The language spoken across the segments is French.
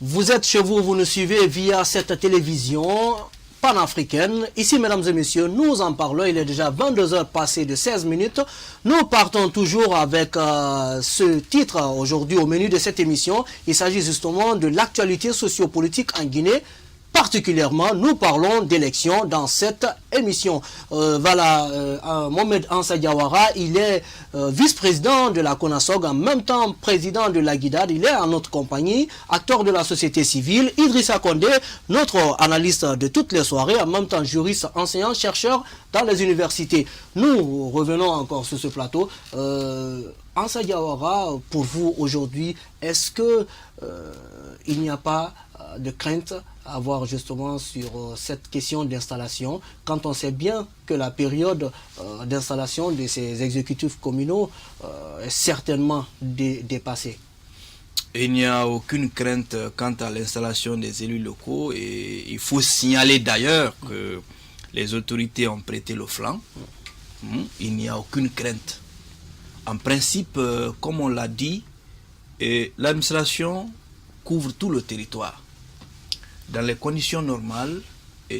Vous êtes chez vous, vous nous suivez via cette télévision panafricaine. Ici, mesdames et messieurs, nous en parlons. Il est déjà 22 heures passées de 16 minutes. Nous partons toujours avec ce titre aujourd'hui au menu de cette émission. Il s'agit justement de l'actualité sociopolitique en Guinée. Particulièrement, nous parlons d'élections dans cette émission. Mohamed Ansa Diawara, il est vice-président de la CONASOG, en même temps président de la Guidad. Il est en notre compagnie, acteur de la société civile. Idrissa Condé, notre analyste de toutes les soirées, en même temps juriste, enseignant, chercheur dans les universités. Nous revenons encore sur ce plateau. Ansa Diawara, pour vous aujourd'hui, est-ce que il n'y a pas de crainte à avoir justement sur cette question d'installation, quand on sait bien que la période d'installation de ces exécutifs communaux est certainement dépassée? Il n'y a aucune crainte quant à l'installation des élus locaux, et il faut signaler d'ailleurs que les autorités ont prêté le flanc. Il n'y a aucune crainte. En principe, comme on l'a dit, l'administration couvre tout le territoire. Dans les conditions normales,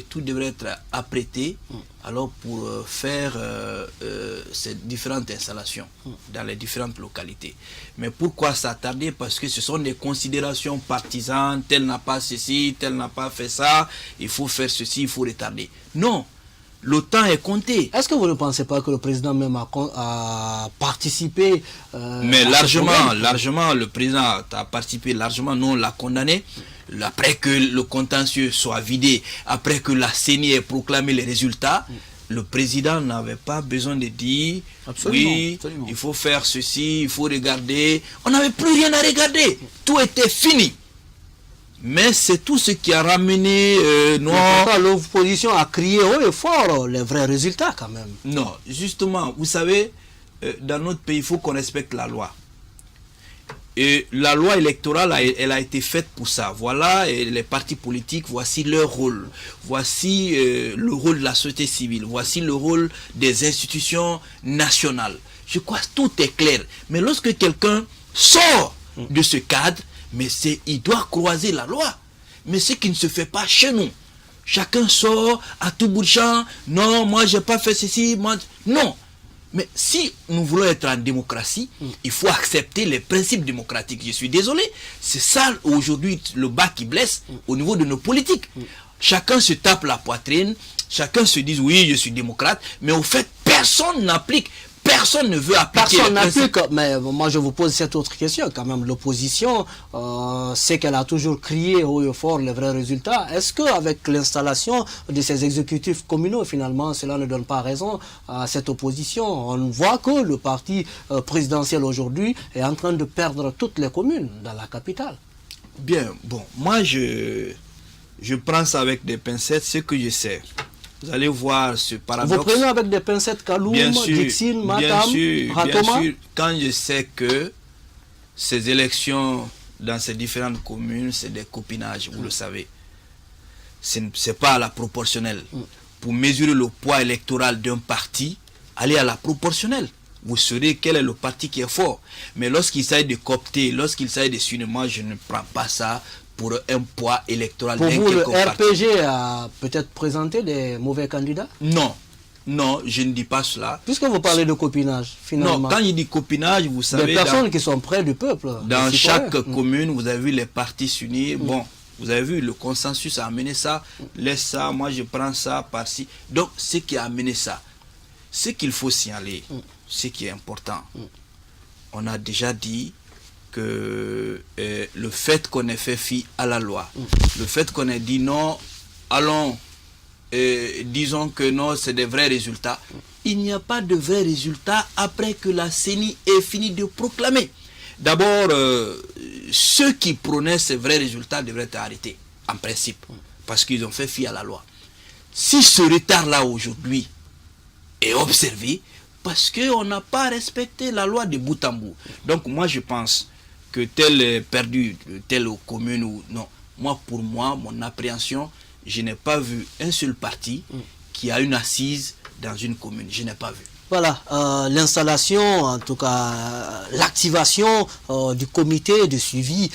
tout devrait être apprêté alors pour faire ces différentes installations dans les différentes localités. Mais pourquoi s'attarder? Parce que ce sont des considérations partisanes, tel n'a pas ceci, tel n'a pas fait ça, il faut faire ceci, il faut retarder. Non, le temps est compté. Est-ce que vous ne pensez pas que le président même a participé mais largement, le président a participé largement, nous on l'a condamné. Après que le contentieux soit vidé, après que la CENI ait proclamé les résultats, le président n'avait pas besoin de dire absolument. Il faut faire ceci, il faut regarder. On n'avait plus rien à regarder. Tout était fini. Mais c'est tout ce qui a ramené l'opposition a crié haut et fort les vrais résultats quand même. Non, justement, vous savez, dans notre pays, il faut qu'on respecte la loi. Et la loi électorale, elle a été faite pour ça. Voilà, et les partis politiques, voici leur rôle. Voici le rôle de la société civile. Voici le rôle des institutions nationales. Je crois que tout est clair. Mais lorsque quelqu'un sort de ce cadre, il doit croiser la loi. Mais ce qui ne se fait pas chez nous. Chacun sort à tout bout de champ. Non, moi, j'ai pas fait ceci. Non. Mais si nous voulons être en démocratie, il faut accepter les principes démocratiques. Je suis désolé, c'est ça aujourd'hui le bas qui blesse au niveau de nos politiques. Chacun se tape la poitrine, chacun se dit oui, je suis démocrate, mais au fait, personne n'applique. Personne ne veut appliquer. Personne n'applique, mais moi je vous pose cette autre question quand même. L'opposition, c'est qu'elle a toujours crié haut et fort les vrais résultats. Est-ce qu'avec l'installation de ces exécutifs communaux, finalement, cela ne donne pas raison à cette opposition? On voit que le parti présidentiel aujourd'hui est en train de perdre toutes les communes dans la capitale. Bien, bon, moi je prends ça avec des pincettes, ce que je sais. Vous allez voir ce paradoxe. Vous prenez avec des pincettes Kaloum, Dixine, Matam, Ratoma? Bien sûr, quand je sais que ces élections dans ces différentes communes, c'est des copinages, vous le savez. Ce n'est pas à la proportionnelle. Pour mesurer le poids électoral d'un parti, allez à la proportionnelle. Vous saurez quel est le parti qui est fort. Mais lorsqu'il s'agit de coopter, lorsqu'il s'agit de suivre, moi je ne prends pas ça pour un poids électoral. Pour vous, le RPG a peut-être présenté des mauvais candidats? Non, non, je ne dis pas cela. Puisque vous parlez de copinage, finalement. Non, quand il dit copinage, vous savez... Des personnes qui sont près du peuple. Dans chaque commune, vous avez vu les partis s'unir. Bon, vous avez vu, le consensus a amené ça. Laisse ça, moi je prends ça par-ci. Donc, ce qui a amené ça, ce qu'il faut signaler, ce qui est important, on a déjà dit que le fait qu'on ait fait fi à la loi, le fait qu'on ait dit non, allons, disons que non, c'est des vrais résultats. Il n'y a pas de vrais résultats après que la CENI ait fini de proclamer. D'abord, ceux qui prônaient ces vrais résultats devraient être arrêtés, en principe, parce qu'ils ont fait fi à la loi. Si ce retard-là aujourd'hui est observé, parce qu'on n'a pas respecté la loi de bout en bout. Donc moi je pense que tel est perdu, telle commune ou non. Moi, pour moi, mon appréhension, je n'ai pas vu un seul parti qui a une assise dans une commune. Je n'ai pas vu. Voilà, l'installation, en tout cas l'activation du comité de suivi,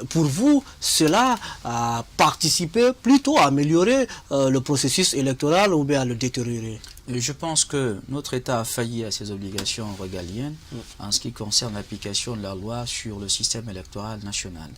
pour vous, cela a participé plutôt à améliorer le processus électoral ou bien à le détériorer? Je pense que notre État a failli à ses obligations régaliennes en ce qui concerne l'application de la loi sur le système électoral national.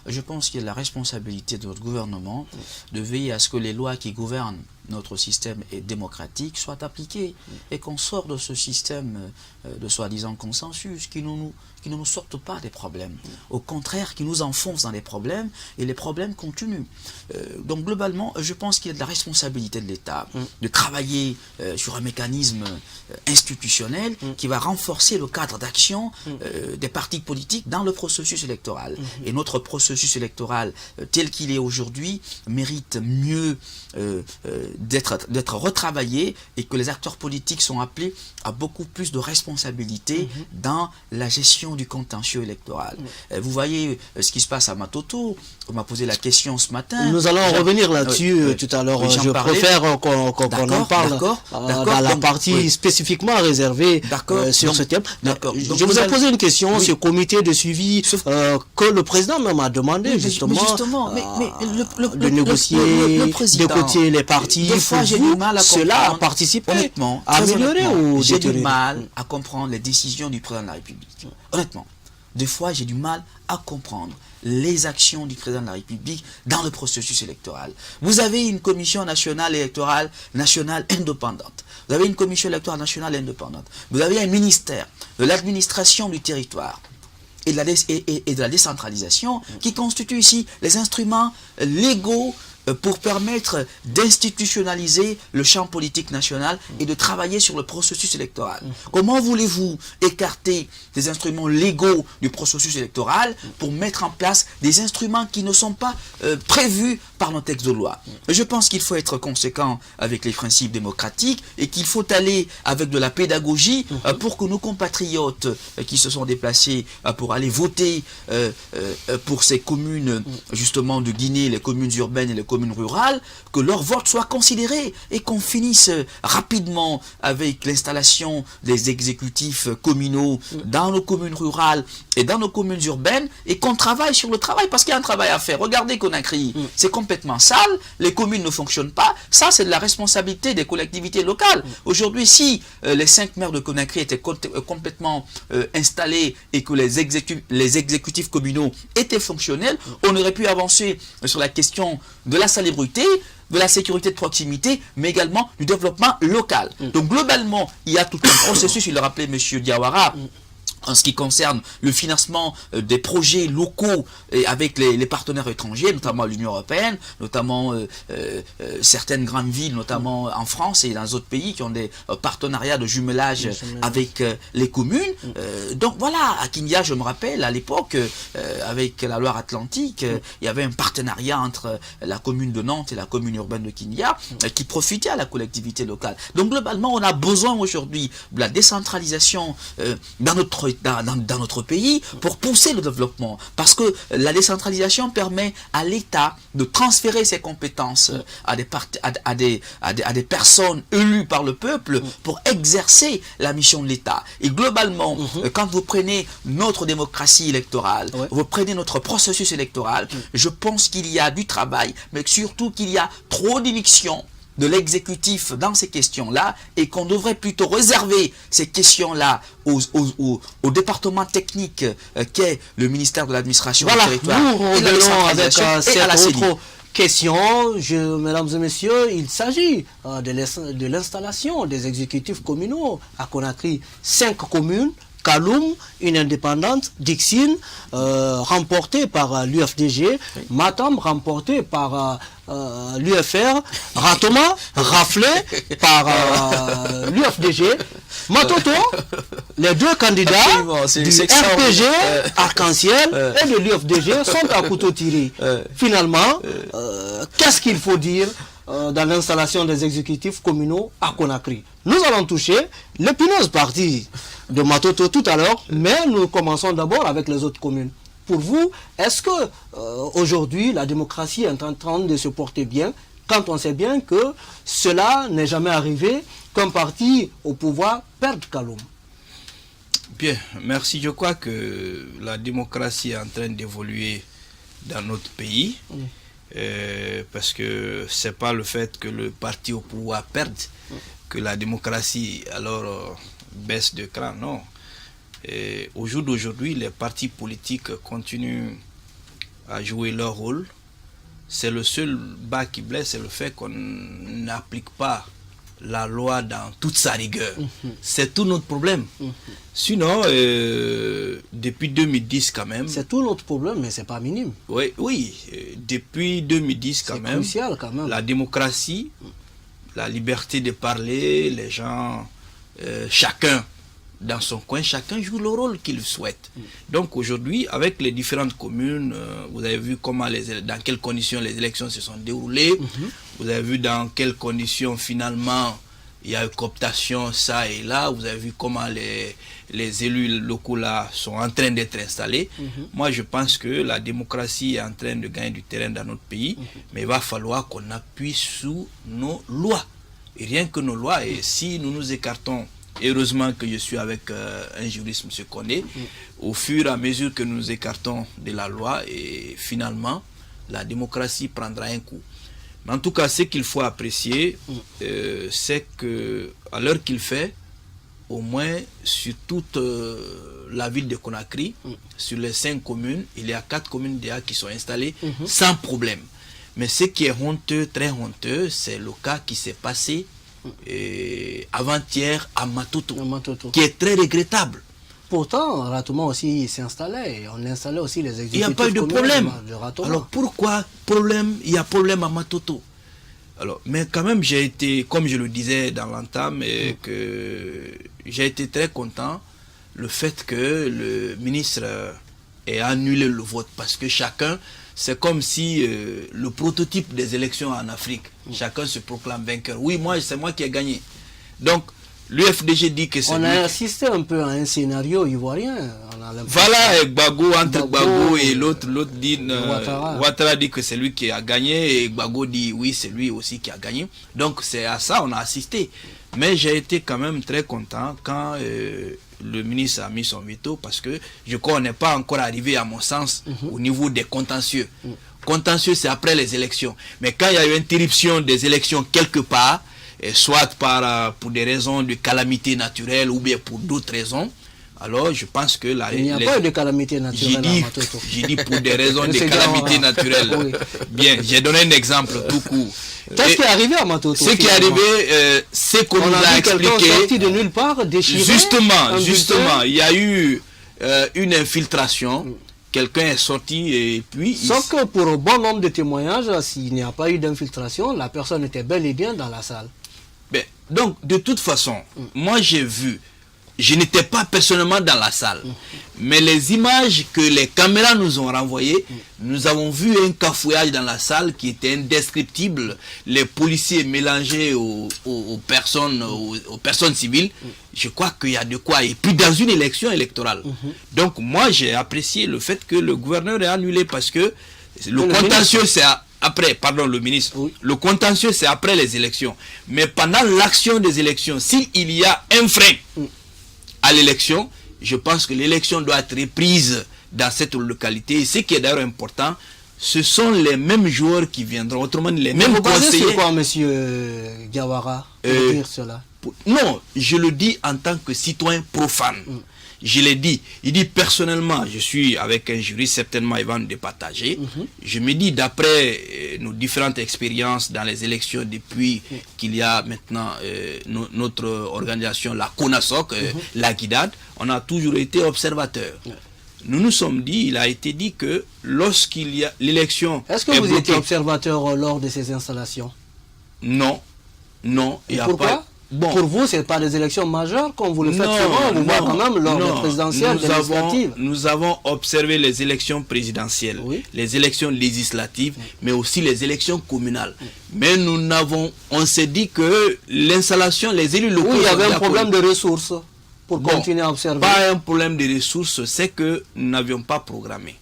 Je pense qu'il y a la responsabilité de notre gouvernement de veiller à ce que les lois qui gouvernent notre système démocratique soient appliquées et qu'on sorte de ce système de soi-disant consensus qui ne nous sortent pas des problèmes. Au contraire, qui nous enfoncent dans les problèmes et les problèmes continuent. Donc globalement, je pense qu'il y a de la responsabilité de l'État de travailler sur un mécanisme institutionnel qui va renforcer le cadre d'action des partis politiques dans le processus électoral. Et notre processus électoral tel qu'il est aujourd'hui mérite mieux d'être retravaillé et que les acteurs politiques sont appelés à beaucoup plus de responsabilité dans la gestion du contentieux électoral. Vous voyez ce qui se passe à Matoto. On m'a posé la question ce matin. Nous allons revenir là-dessus tout à l'heure. Je préfère qu'on en parle dans la partie spécifiquement réservée sur ce thème. Je vous ai posé une question, ce comité de suivi que le président même a demandé justement de négocier, d'écouter les partis. Des fois, j'ai du mal à comprendre. Cela a participé honnêtement, à améliorer ou j'ai du mal à comprendre les décisions du président de la République. Honnêtement, des fois, j'ai du mal à comprendre les actions du président de la République dans le processus électoral. Vous avez une commission nationale électorale nationale indépendante. Vous avez une commission électorale nationale indépendante. Vous avez un ministère de l'administration du territoire et de la décentralisation qui constituent ici les instruments légaux pour permettre d'institutionnaliser le champ politique national et de travailler sur le processus électoral. Comment voulez-vous écarter des instruments légaux du processus électoral pour mettre en place des instruments qui ne sont pas prévus par nos textes de loi? Je pense qu'il faut être conséquent avec les principes démocratiques et qu'il faut aller avec de la pédagogie pour que nos compatriotes qui se sont déplacés pour aller voter pour ces communes justement de Guinée, les communes urbaines et les communes rurales, que leur vote soit considéré et qu'on finisse rapidement avec l'installation des exécutifs communaux dans nos communes rurales et dans nos communes urbaines et qu'on travaille sur le travail parce qu'il y a un travail à faire. Regardez Conakry, c'est complètement sale, les communes ne fonctionnent pas, ça c'est de la responsabilité des collectivités locales. Aujourd'hui, si les 5 maires de Conakry étaient complètement installés et que les exécutifs communaux étaient fonctionnels, on aurait pu avancer sur la question de la salubrité, de la sécurité de proximité, mais également du développement local. Donc globalement, il y a tout un processus, il le rappelait M. Diawara, en ce qui concerne le financement des projets locaux et avec les partenaires étrangers, notamment l'Union européenne, notamment certaines grandes villes, notamment en France et dans d'autres pays qui ont des partenariats de jumelage avec les communes. Donc voilà, à Kindia, je me rappelle, à l'époque, avec la Loire-Atlantique, il y avait un partenariat entre la commune de Nantes et la commune urbaine de Kindia qui profitait à la collectivité locale. Donc globalement, on a besoin aujourd'hui de la décentralisation dans notre pays pour pousser le développement. Parce que la décentralisation permet à l'État de transférer ses compétences à des personnes élues par le peuple pour exercer la mission de l'État. Et globalement, quand vous prenez notre démocratie électorale, vous prenez notre processus électoral, je pense qu'il y a du travail, mais surtout qu'il y a trop d'élections de l'exécutif dans ces questions-là et qu'on devrait plutôt réserver ces questions-là au département technique qu'est le ministère de l'administration du territoire et de la décentralisation et à la CENI. Question, mesdames et messieurs, il s'agit de l'installation des exécutifs communaux à Conakry. 5 communes, Kaloum, une indépendante, Dixine, remportée par l'UFDG, Matam, remportée par l'UFR, Ratoma, raflé par l'UFDG, Matoto, les 2 candidats du RPG, Arc-en-Ciel et de l'UFDG sont à couteau tiré. Finalement, qu'est-ce qu'il faut dire dans l'installation des exécutifs communaux à Conakry? Nous allons toucher l'épineuse partie de Matoto tout à l'heure, mais nous commençons d'abord avec les autres communes. Pour vous, est-ce que aujourd'hui la démocratie est en train de se porter bien? quand on sait bien que cela n'est jamais arrivé qu'un parti au pouvoir perde Kaloum? Bien, merci. Je crois que la démocratie est en train d'évoluer dans notre pays. Parce que c'est pas le fait que le parti au pouvoir perde que la démocratie alors baisse de cran, non. Au jour d'aujourd'hui, les partis politiques continuent à jouer leur rôle. C'est le seul bas qui blesse, c'est le fait qu'on n'applique pas la loi dans toute sa rigueur. C'est tout notre problème. Sinon, depuis 2010 quand même... C'est tout notre problème, mais c'est pas minime. Oui, depuis 2010 quand même, crucial quand même. La démocratie, la liberté de parler, les gens, chacun dans son coin, chacun joue le rôle qu'il souhaite. Donc aujourd'hui, avec les différentes communes, vous avez vu dans quelles conditions les élections se sont déroulées. Vous avez vu dans quelles conditions finalement il y a eu cooptation ça et là. Vous avez vu comment les élus locaux là sont en train d'être installés. Moi je pense que la démocratie est en train de gagner du terrain dans notre pays, mais il va falloir qu'on appuie sous nos lois. Et rien que nos lois, et si nous nous écartons, heureusement que je suis avec un juriste, M. Koné, au fur et à mesure que nous nous écartons de la loi, et finalement la démocratie prendra un coup. Mais en tout cas, ce qu'il faut apprécier, c'est que à l'heure qu'il fait, au moins sur toute la ville de Conakry, sur les 5 communes, il y a 4 communes déjà qui sont installées sans problème. Mais ce qui est honteux, très honteux, c'est le cas qui s'est passé avant-hier à Matoto, qui est très regrettable. Pourtant, Ratouma aussi s'est installé. On installait aussi les exécutifs. Il n'y a pas eu de problème. De Alors pourquoi il y a problème à Matoto? Alors, mais quand même, j'ai été, comme je le disais dans l'entame, que j'ai été très content le fait que le ministre ait annulé le vote, parce que chacun, c'est comme si le prototype des élections en Afrique, chacun se proclame vainqueur. Oui, c'est moi qui ai gagné. Donc, l'UFDG dit que c'est... On a assisté un peu à un scénario ivoirien. Voilà, Gbagbo, entre Gbagbo et l'autre dit... Ouattara dit que c'est lui qui a gagné, et Gbagbo dit oui, c'est lui aussi qui a gagné. Donc, c'est à ça on a assisté. Mais j'ai été quand même très content quand le ministre a mis son veto, parce que je crois qu'on n'est pas encore arrivé, à mon sens, au niveau des contentieux. Contentieux, c'est après les élections. Mais quand il y a eu interruption des élections quelque part, soit pour des raisons de calamité naturelle ou bien pour d'autres raisons, alors je pense que il n'y a pas eu de calamité naturelle à Matoto. J'ai dit pour des raisons de calamité naturelle. Oui. Bien, j'ai donné un exemple tout court. Qu'est-ce qui est arrivé à Matoto? Ce qui est arrivé, c'est qu'on nous a expliqué. Sorti de nulle part, déchiré. Justement, il y a eu une infiltration. Quelqu'un est sorti et puis... Sauf que pour un bon nombre de témoignages, s'il n'y a pas eu d'infiltration, la personne était bel et bien dans la salle. Ben, donc, de toute façon, moi j'ai vu, je n'étais pas personnellement dans la salle, mais les images que les caméras nous ont renvoyées, nous avons vu un cafouillage dans la salle qui était indescriptible. Les policiers mélangés aux personnes civiles. Je crois qu'il y a de quoi. Et puis dans une élection électorale. Donc moi j'ai apprécié le fait que le gouverneur ait annulé, parce que le contentieux c'est après, pardon, le ministre, le contentieux c'est après les élections. Mais pendant l'action des élections, s'il y a un frein à l'élection, je pense que l'élection doit être reprise dans cette localité. Et ce qui est d'ailleurs important, ce sont les mêmes joueurs qui viendront, autrement les mêmes conseillers. Sur quoi, monsieur Diawara, pour dire cela? Non, je le dis en tant que citoyen profane. Je l'ai dit. Il dit personnellement, je suis avec un juriste, certainement il va nous départager. Je me dis, d'après nos différentes expériences dans les élections depuis qu'il y a maintenant notre organisation, la CONASOC, la Guidade, on a toujours été observateurs. Nous nous sommes dit, il a été dit que lorsqu'il y a l'élection... Est-ce que vous étiez observateur lors de ces installations? Non, non. Et pourquoi? Bon. Pour vous, ce n'est pas des élections majeures comme vous le faites souvent, on voit quand même lors des présidentielles, des législatives. Nous avons observé les élections présidentielles, les élections législatives, mais aussi les élections communales. Mais on s'est dit que l'installation, les élus locaux... Oui, il y avait un problème de ressources pour continuer à observer. Pas un problème de ressources, c'est que nous n'avions pas programmé.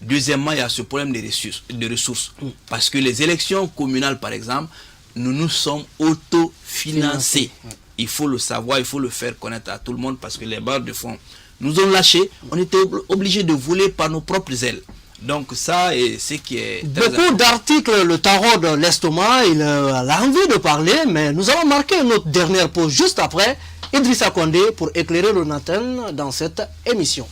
Deuxièmement, il y a ce problème de ressources. Parce que les élections communales, par exemple, nous sommes autofinancés. Il faut le savoir, il faut le faire connaître à tout le monde parce que les barres de fonds nous ont lâchés. On était obligés de voler par nos propres ailes. Donc ça, est ce qui est... Beaucoup d'articles le taraudent l'estomac, il a envie de parler, mais nous allons marquer notre dernière pause juste après. Idrissa Condé pour éclairer le Natal dans cette émission.